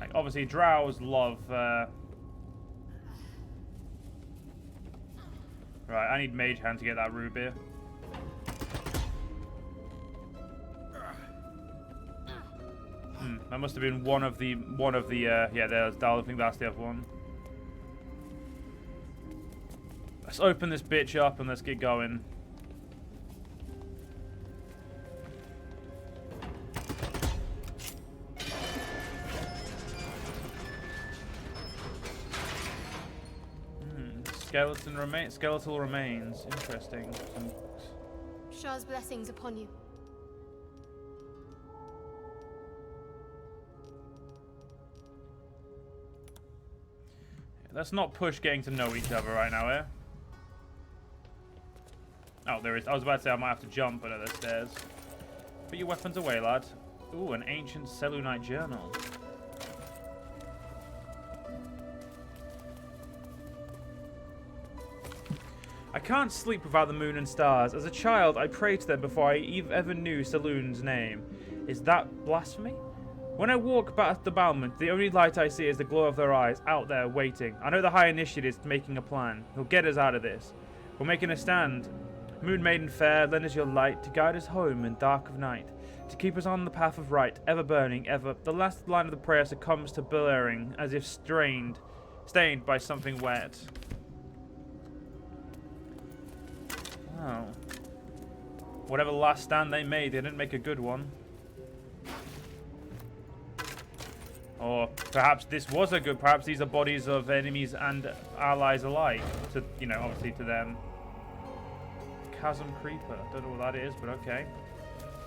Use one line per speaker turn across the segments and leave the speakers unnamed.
Like, obviously, drows love... Right, I need Mage Hand to get that ruby. That must have been one of the yeah, I think that's the other one. Let's open this bitch up and let's get going. Skeletal remains. Interesting.
Shah's blessings upon you.
Let's not push getting to know each other right now, eh? Oh, there is. I was about to say I might have to jump under the stairs. Put your weapons away, lad. Ooh, an ancient Selûnite journal. I can't sleep without the moon and stars. As a child, I prayed to them before I ever knew Selûne's name. Is that blasphemy? When I walk past the battlement, the only light I see is the glow of their eyes, out there, waiting. I know the High Initiate is making a plan. He'll get us out of this. We're making a stand. Moon Maiden fair, lend us your light, to guide us home in dark of night, to keep us on the path of right, ever burning, ever. The last line of the prayer succumbs to blaring, as if stained by something wet. Oh. Whatever last stand they made, they didn't make a good one. Or perhaps this was a good... Perhaps these are bodies of enemies and allies alike. To, you know, obviously to them. Chasm Creeper. Don't know what that is, but okay.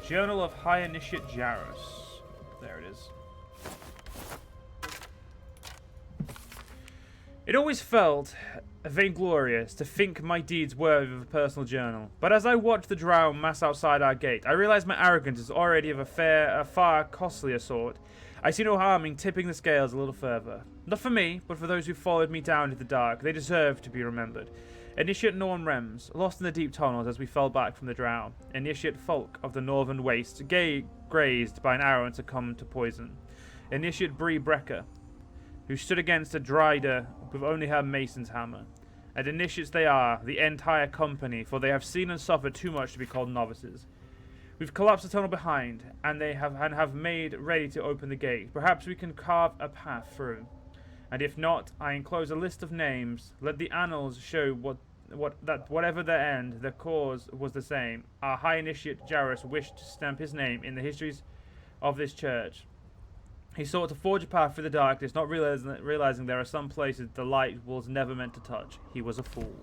Journal of High Initiate Jarrus. There it is. It always felt vainglorious to think my deeds worthy of a personal journal. But as I watched the drow mass outside our gate, I realized my arrogance is already of a far costlier sort. I see no harm in tipping the scales a little further. Not for me, but for those who followed me down into the dark. They deserve to be remembered. Initiate Norn Rems, lost in the deep tunnels as we fell back from the drow. Initiate Folk of the northern wastes, grazed by an arrow and succumbed to poison. Initiate Bree Brecker, who stood against a Dryder with only her mason's hammer. And initiates they are, the entire company, for they have seen and suffered too much to be called novices. We've collapsed the tunnel behind, and they have made ready to open the gate. Perhaps we can carve a path through. And if not, I enclose a list of names. Let the annals show that whatever their end, their cause was the same. Our High Initiate Jarrus wished to stamp his name in the histories of this church. He sought to forge a path through the darkness, not realizing there are some places the light was never meant to touch. He was a fool.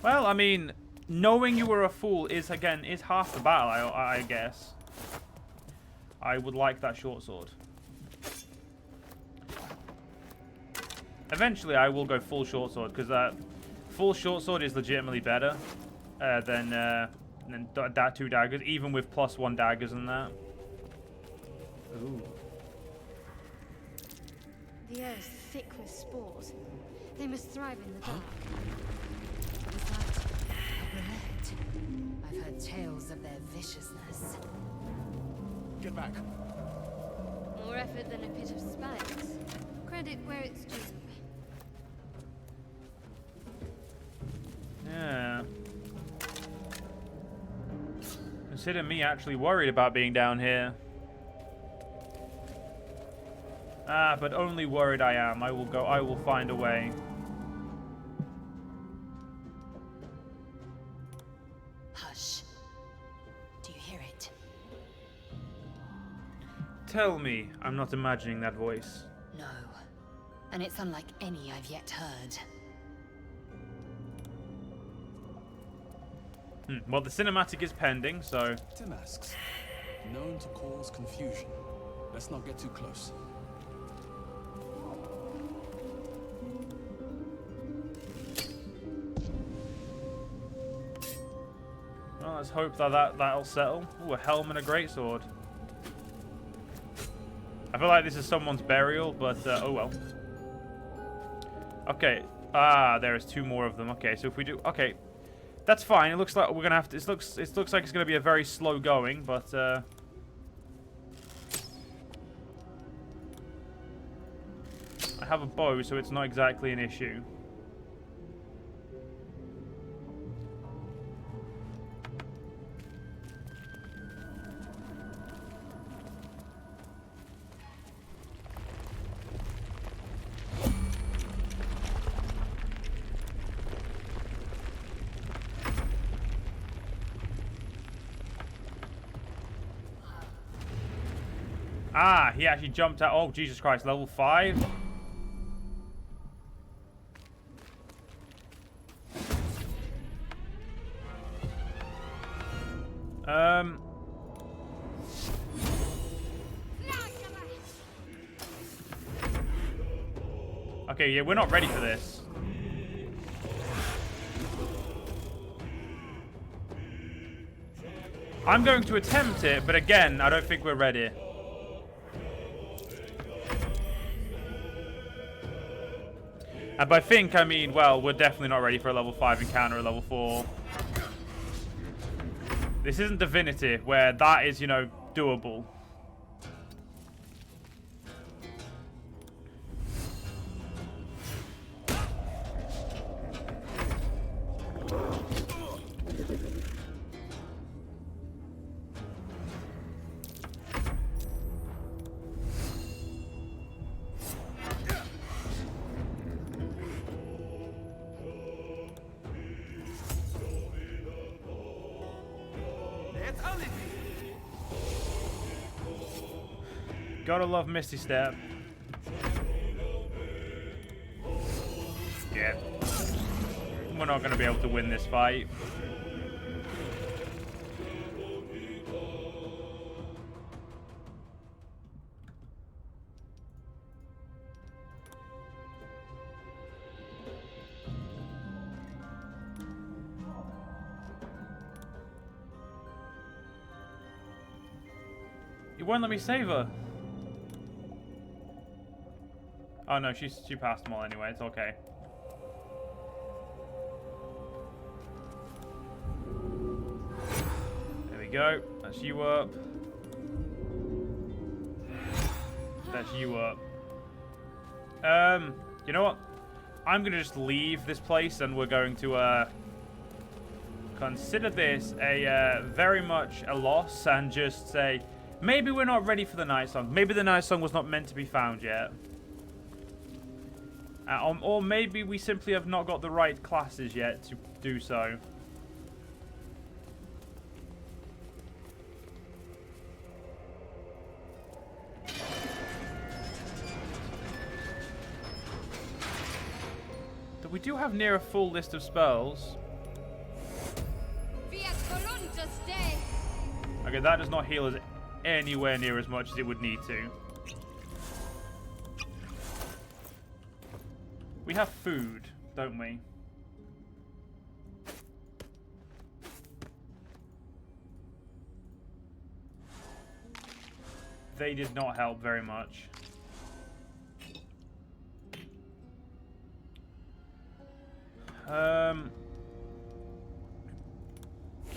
Well, I mean... Knowing you were a fool is half the battle, I guess. I would like that short sword. Eventually, I will go full short sword because full short sword is legitimately better than that 2 daggers, even with +1 daggers and that. Ooh.
The air is thick with spores. They must thrive in the dark.
I've heard tales of their viciousness.
Get back.
More effort than a pit of spikes. Credit where it's due.
Yeah. Consider me actually worried about being down here. Ah, but only worried I am. I will find a way.
Hush. Do you hear it?
Tell me I'm not imagining that voice.
No. And it's unlike any I've yet heard.
Well, the cinematic is pending, so...
Damasks. Known to cause confusion. Let's not get too close.
Well, let's hope that'll settle. Ooh, a helm and a greatsword. I feel like this is someone's burial, but oh well. Okay. Ah, there is 2 more of them. Okay, so if we do... Okay. That's fine. It looks like we're gonna have to... It looks like it's gonna be a very slow going, but have a bow, so it's not exactly an issue. Ah, he actually jumped out. Oh, Jesus Christ, level 5? Okay, yeah, we're not ready for this. I'm going to attempt it, but again, I don't think we're ready. And by think, I mean, well, we're definitely not ready for a level 5 encounter, a level 4. This isn't Divinity, where that is, you know, doable. Gotta love Misty Step. Yeah. We're not gonna be able to win this fight. You won't let me save her. Oh no, she passed them all anyway. It's okay. There we go. That's you up. That's you up. You know what? I'm gonna just leave this place, and we're going to consider this a very much a loss, and just say maybe we're not ready for the Night Song. Maybe the Night Song was not meant to be found yet. Or maybe we simply have not got the right classes yet to do so. But we do have near a full list of spells. Okay, that does not heal us anywhere near as much as it would need to. We have food, don't we? They did not help very much.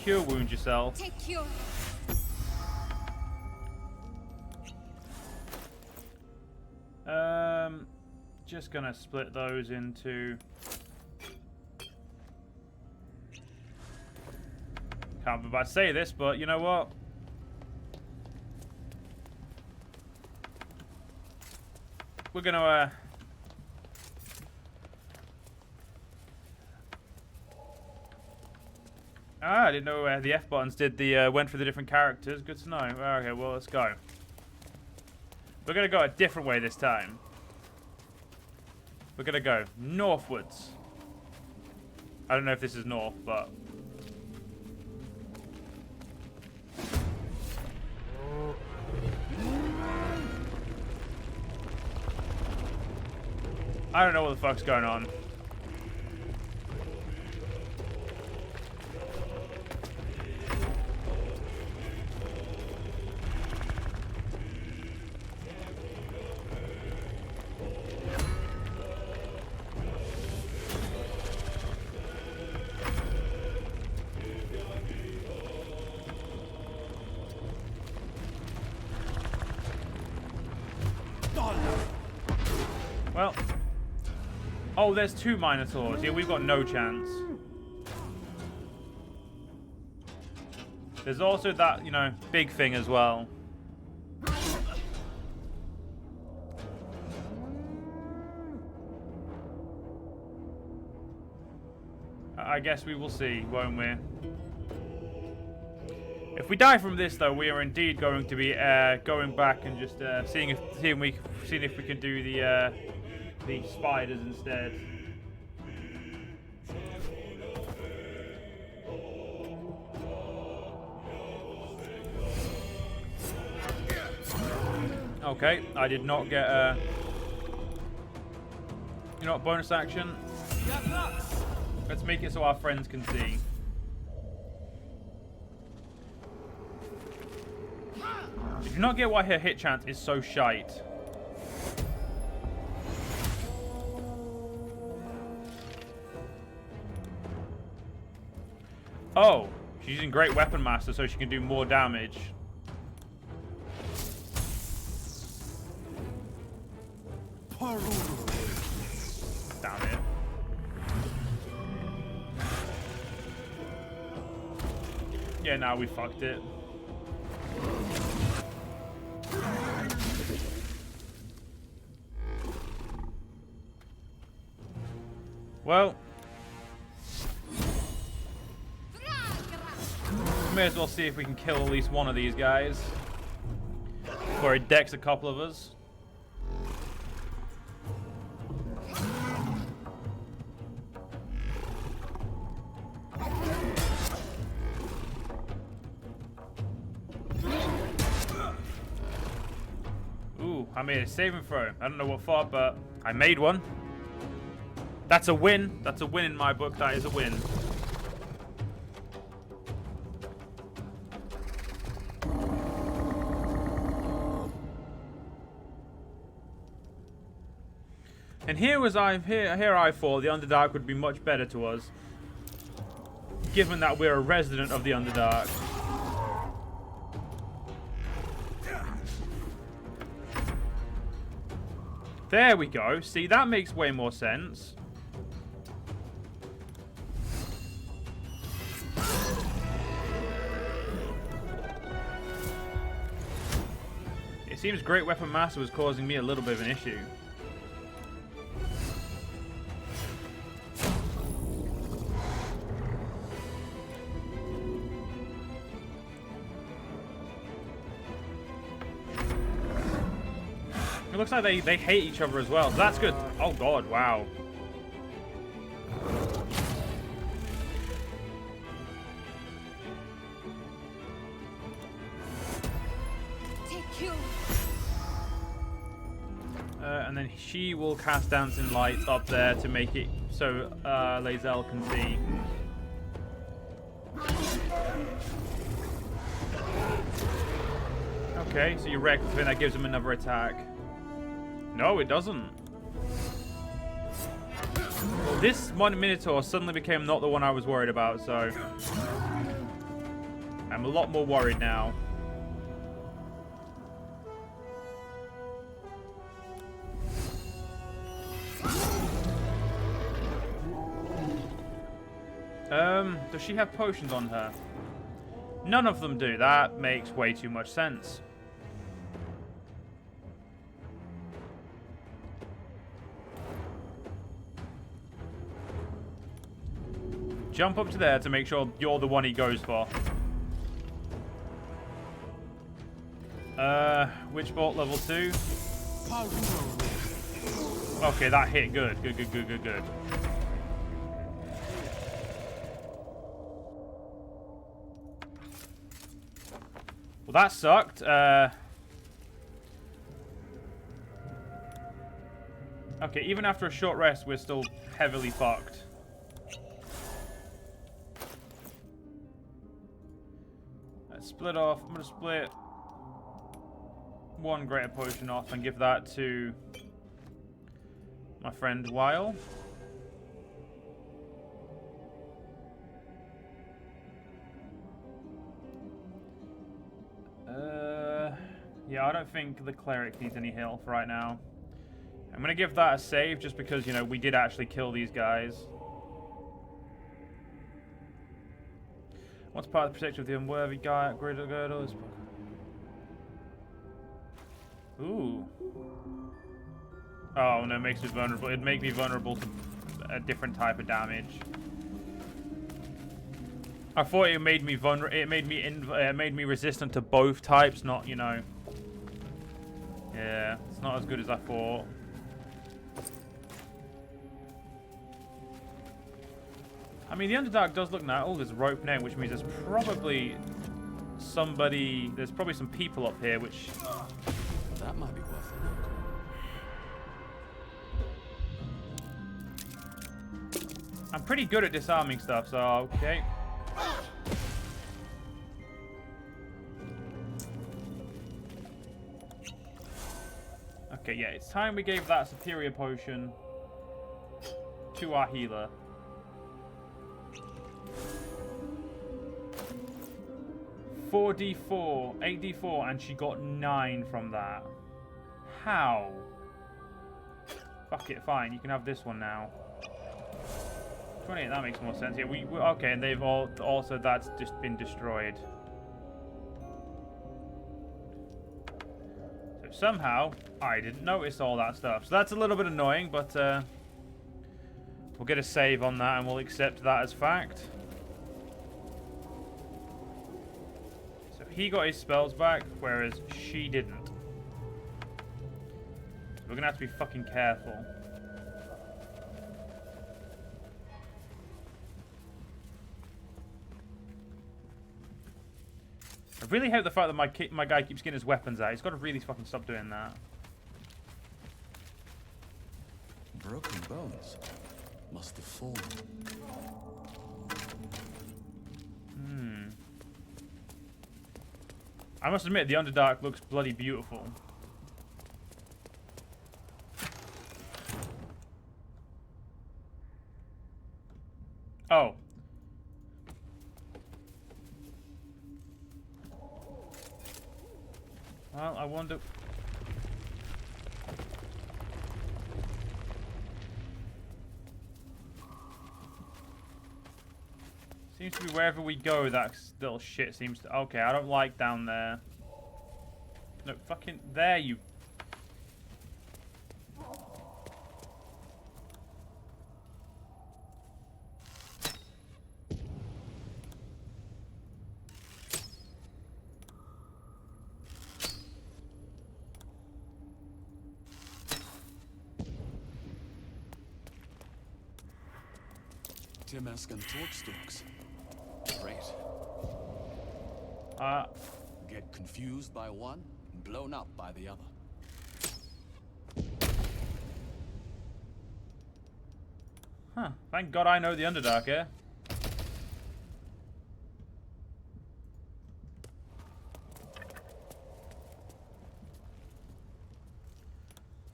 Cure wound yourself.
Take cure.
Just gonna split those into. Can't be about to say this, but you know what? We're gonna I didn't know the F buttons did the went for the different characters. Good to know. Okay, well let's go. We're gonna go a different way this time. We're gonna go northwards. I don't know if this is north, but I don't know what the fuck's going on. Well. Oh, there's 2 Minotaurs. Yeah, we've got no chance. There's also that, you know, big thing as well. I guess we will see, won't we? If we die from this, though, we are indeed going to be going back and just seeing if we can do the spiders instead. Okay, I did not get a... You know what, bonus action? Let's make it so our friends can see. I do not get why her hit chance is so shite. Oh, she's using Great Weapon Master so she can do more damage. Damn it. Yeah, now we fucked it. Well, may as well see if we can kill at least one of these guys before he decks a couple of us. Ooh, I made a saving throw. I don't know what for, but I made one. That's a win. That's a win in my book. That is a win. And here I thought the Underdark would be much better to us, given that we're a resident of the Underdark. There we go. See, that makes way more sense. It seems Great Weapon Master was causing me a little bit of an issue. It looks like they hate each other as well, so that's good. Oh god, wow. And then she will cast Dancing Lights up there to make it so Lae'zel can see. Okay, so you wreck the thing, that gives him another attack. No, it doesn't. Well, this one Minotaur suddenly became not the one I was worried about, so I'm a lot more worried now. Does she have potions on her? None of them do. That makes way too much sense. Jump up to there to make sure you're the one he goes for. Witch Bolt level 2. Okay, that hit good. Good. Well, that sucked. Okay, even after a short rest, we're still heavily fucked. Let's split off. I'm going to split one greater potion off and give that to my friend Weil. Yeah, I don't think the cleric needs any health right now. I'm gonna give that a save just because, you know, we did actually kill these guys. What's part of the protection of the unworthy guy? Girdle. Ooh. Oh no, it makes me vulnerable. It'd make me vulnerable to a different type of damage. I thought it made me vulnerable. It made me resistant to both types, not, you know. Yeah, it's not as good as I thought. I mean, the Underdark does look now. Oh, there's a rope now, which means there's probably somebody. There's probably some people up here, which.
That might be worth a look.
I'm pretty good at disarming stuff, so okay. Okay, yeah, it's time we gave that superior potion to our healer. Four D4, 8D4, and she got 9 from that. How? Fuck it, fine. You can have this one now. 28, that makes more sense. Yeah, we okay, and they've all also that's just been destroyed. So somehow I didn't notice all that stuff. So that's a little bit annoying, but we'll get a save on that and we'll accept that as fact. So he got his spells back, whereas she didn't. So we're gonna have to be fucking careful. I really hate the fact that my guy keeps getting his weapons out. He's got to really fucking stop doing that.
Broken bones must have fallen.
I must admit, the Underdark looks bloody beautiful. Oh. Well, I wonder... Seems to be wherever we go, that little shit seems to... Okay, I don't like down there. No, fucking... There, you...
Timask and Torchstalks. Great. Get confused by one, and blown up by the other.
Huh. Thank God I know the Underdark here.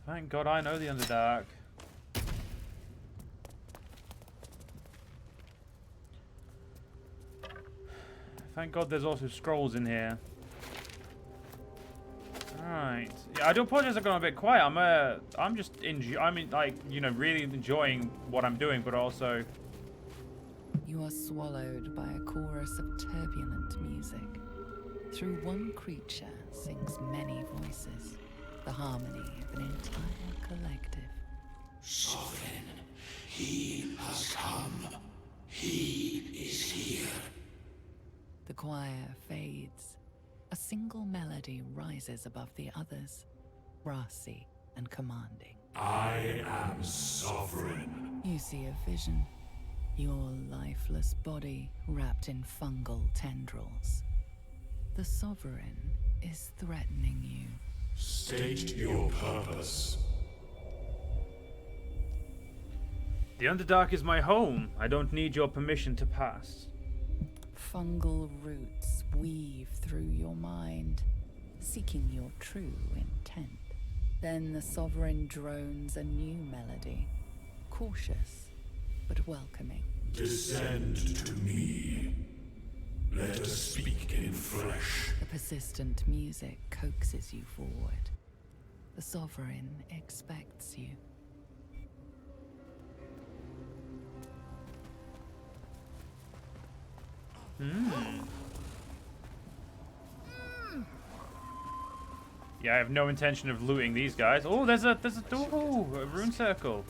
Thank God I know the Underdark. Thank God there's also scrolls in here. Alright. Yeah, I do apologize I've gone a bit quiet. I'm just like, you know, really enjoying what I'm doing, but also...
You are swallowed by a chorus of turbulent music. Through one creature sings many voices, the harmony of an entire collective.
Sovereign, he has come. He is here.
The choir fades. A single melody rises above the others, brassy and commanding.
I am sovereign.
You see a vision. Your lifeless body wrapped in fungal tendrils. The sovereign is threatening you.
State your purpose.
The Underdark is my home. I don't need your permission to pass.
Fungal roots weave through your mind, seeking your true intent. Then the sovereign drones a new melody, cautious but welcoming.
Descend to me. Let us speak in flesh.
The persistent music coaxes you forward. The Sovereign expects you.
Yeah, I have no intention of looting these guys. Oh, there's a door, a rune circle.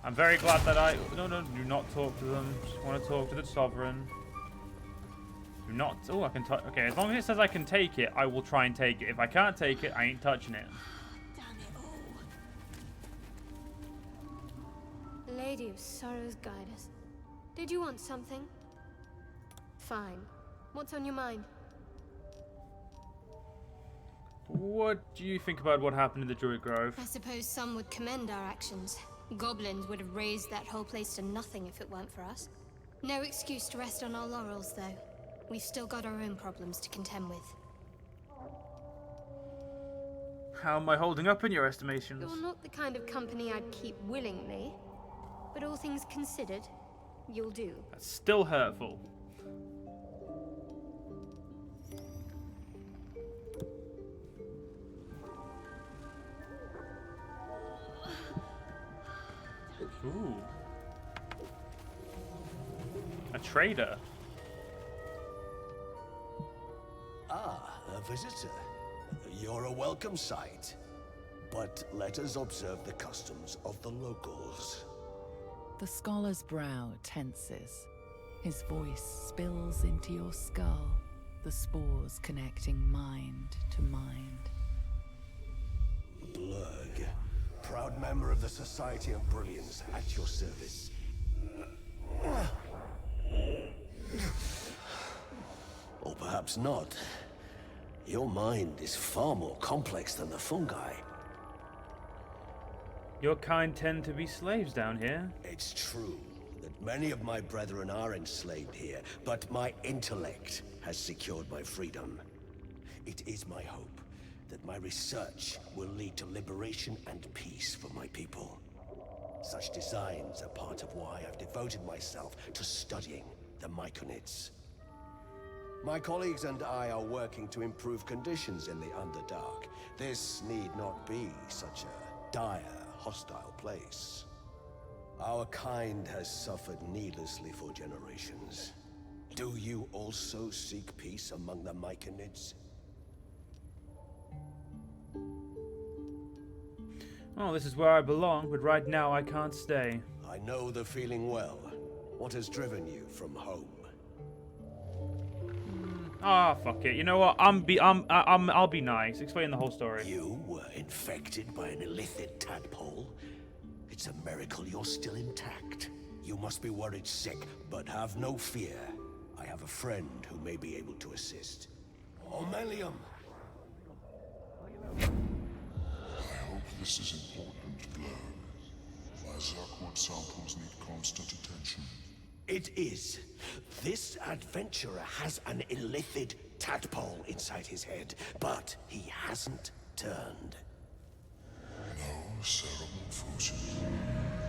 I'm very glad that no, do not talk to them. Just want to talk to the Sovereign. Do not. Oh, I can touch. Okay, as long as it says I can take it, I will try and take it. If I can't take it, I ain't touching it.
Lady of Sorrows, guide us. Did you want something? Fine. What's on your mind?
What do you think about what happened in the Druid Grove?
I suppose some would commend our actions. Goblins would have razed that whole place to nothing if it weren't for us. No excuse to rest on our laurels, though. We've still got our own problems to contend with.
How am I holding up in your estimations?
You're not the kind of company I'd keep willingly, but all things considered, you'll do.
That's still hurtful. Ooh. A trader.
Ah, a visitor. You're a welcome sight. But let us observe the customs of the locals.
The scholar's brow tenses. His voice spills into your skull, the spores connecting mind to mind.
Blurg, proud member of the Society of Brilliance, at your service. Or perhaps not. Your mind is far more complex than the fungi.
Your kind tend to be slaves down here.
It's true that many of my brethren are enslaved here, but my intellect has secured my freedom. It is my hope that my research will lead to liberation and peace for my people. Such designs are part of why I've devoted myself to studying the Myconids. My colleagues and I are working to improve conditions in the Underdark. This need not be such a dire, hostile place. Our kind has suffered needlessly for generations. Do you also seek peace among the Myconids?
Oh, this is where I belong, but right now I can't stay.
I know the feeling well. What has driven you from home?
Ah, fuck it. You know what? I'll be nice. Explain the whole story.
You were infected by an illithid tadpole? It's a miracle you're still intact. You must be worried sick, but have no fear. I have a friend who may be able to assist. Omelium!
I hope this is important, Blurg. My Zerkwood samples need constant attention.
It is. This adventurer has an illithid tadpole inside his head, but he hasn't turned.
No cerebral fusion.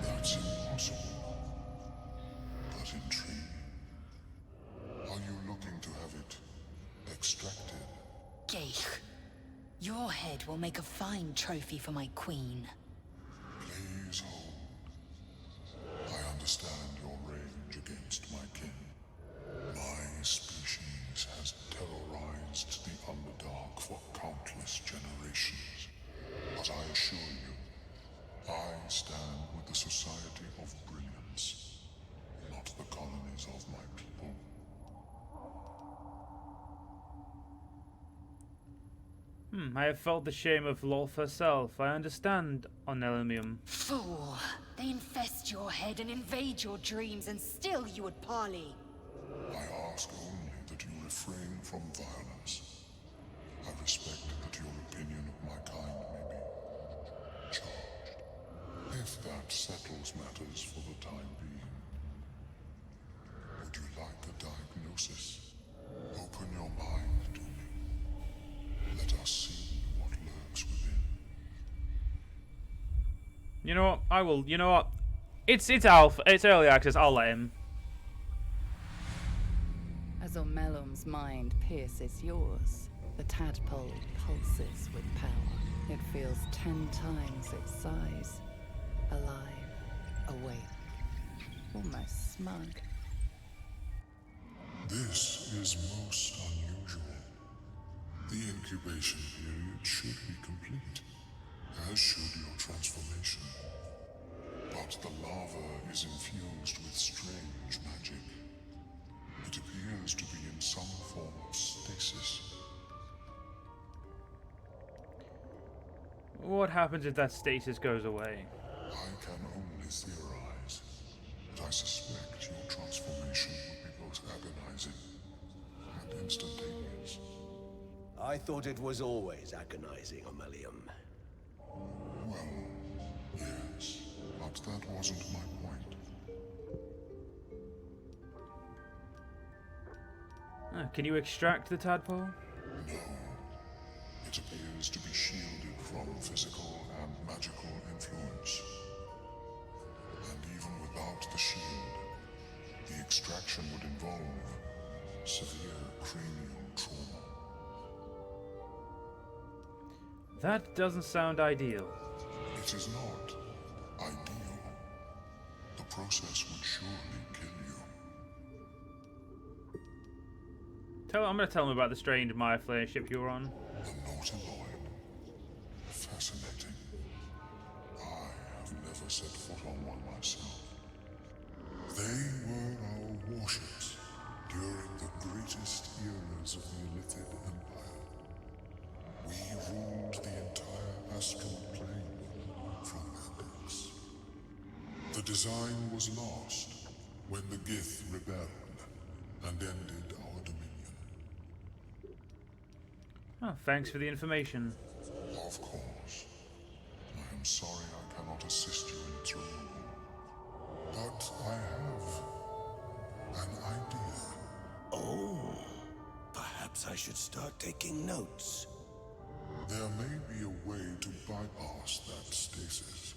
That's impossible. But intriguing. Are you looking to have it extracted?
Geich, your head will make a fine trophy for my queen.
Please hold. I understand your rage against my kin. My species has terrorized the Underdark for countless generations. But I assure you, I stand with the Society of Brilliance, not the colonies of my people.
I have felt the shame of Lolth herself. I understand, Onelimium.
Fool! They infest your head and invade your dreams, and still you would parley.
I ask only that you refrain from violence. I respect that your opinion of my kind may be charged. If that settles matters for the time being, would you like a diagnosis? Open your mind to me. Let us see what lurks within.
You know what? I will. You know what? It's alpha. It's early access. I'll let him.
As Omelum's mind pierces yours, the tadpole pulses with power. It feels 10 times its size. Alive, awake, almost smug.
This is most unusual. The incubation period should be complete, as should your transformation. But the lava is infused with strange magic. It appears to be in some form of stasis.
What happens if that stasis goes away?
I can only theorize, but I suspect your transformation would be both agonizing and instantaneous.
I thought it was always agonizing, Aurelium.
Well, yes, but that wasn't my point.
Can you extract the tadpole?
No. It appears to be shielded from physical and magical influence. And even without the shield, the extraction would involve severe cranial trauma.
That doesn't sound ideal.
It is not ideal. The process would surely kill you.
I'm gonna tell him about the strange Maya Flare ship you were on.
The Nautiloid. Fascinating. I have never set foot on one myself. They were our warships during the greatest eras of the Illithid Empire. We ruled the entire astral plane from Apex. The design was lost when the Gith rebelled and ended our dominion.
Oh, thanks for the information.
Of course. I am sorry I cannot assist you in its removal. But I have an idea.
Oh, perhaps I should start taking notes.
There may be a way to bypass that stasis.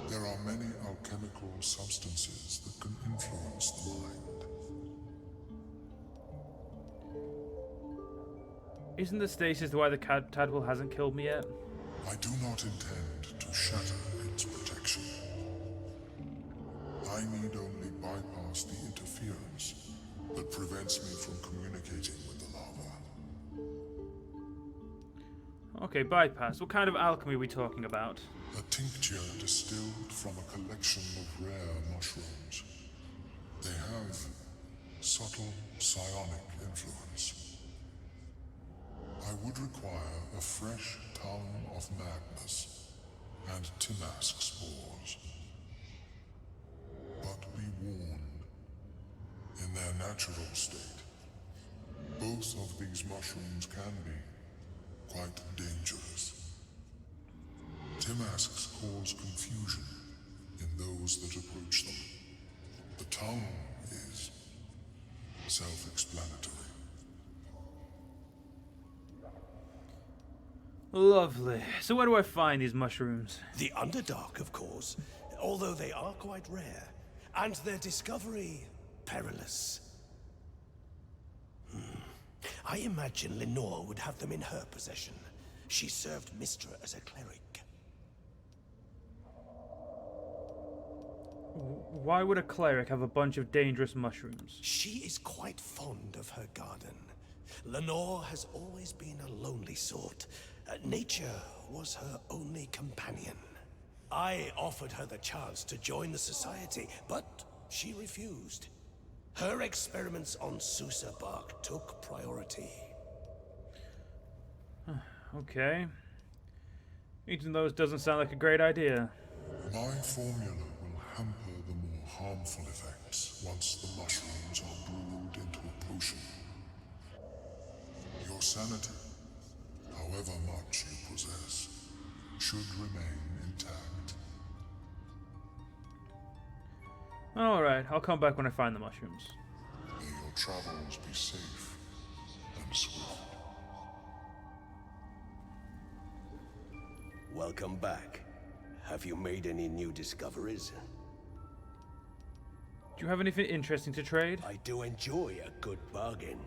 There are many alchemical substances that can influence the mind.
Isn't the stasis why the tadpole hasn't killed me yet?
I do not intend to shatter its protection. I need only bypass the interference that prevents me from communicating with the lava.
Okay, bypass. What kind of alchemy are we talking about?
A tincture distilled from a collection of rare mushrooms. They have subtle psionic influence. I would require a fresh tongue of madness and Timask spores. But be warned, in their natural state, both of these mushrooms can be quite dangerous. Timasks cause confusion in those that approach them. The tongue is self-explanatory.
Lovely. So where do I find these mushrooms?
The Underdark, of course, although they are quite rare, and their discovery perilous. I imagine Lenore would have them in her possession. She served Mistra as a cleric.
Why would a cleric have a bunch of dangerous mushrooms?
She is quite fond of her garden. Lenore has always been a lonely sort. Nature was her only companion. I offered her the chance to join the society, but she refused. Her experiments on Susa bark took priority.
Okay. Eating those doesn't sound like a great idea.
My formula will hamper the more harmful effects once the mushrooms are brewed into a potion. Your sanity, however much you possess, should remain intact.
Alright, I'll come back when I find the mushrooms.
May your travels be safe and swift.
Welcome back. Have you made any new discoveries?
Do you have anything interesting to trade?
I do enjoy a good bargain.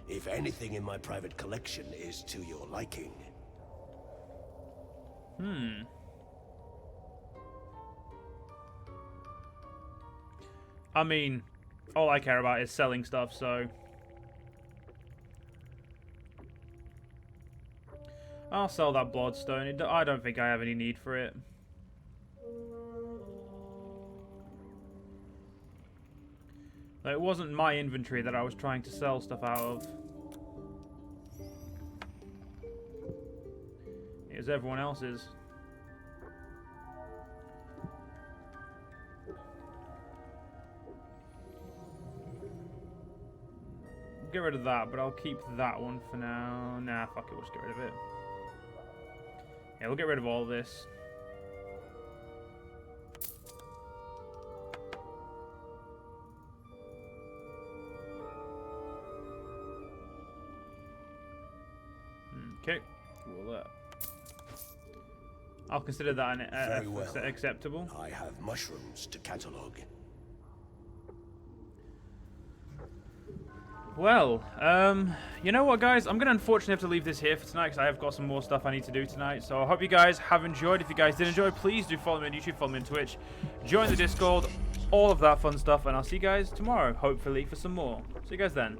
If anything in my private collection is to your liking.
I mean, all I care about is selling stuff, so... I'll sell that Bloodstone. I don't think I have any need for it. It wasn't my inventory that I was trying to sell stuff out of. It was everyone else's. Get rid of that, but I'll keep that one for now. Nah, fuck it, we'll just get rid of it. Yeah, we'll get rid of all this. Okay, cool. I'll consider that
Very well.
acceptable.
I have mushrooms to catalogue.
Well, you know what, guys? I'm going to unfortunately have to leave this here for tonight because I have got some more stuff I need to do tonight. So I hope you guys have enjoyed. If you guys did enjoy, please do follow me on YouTube, follow me on Twitch, join the Discord, all of that fun stuff. And I'll see you guys tomorrow, hopefully, for some more. See you guys then.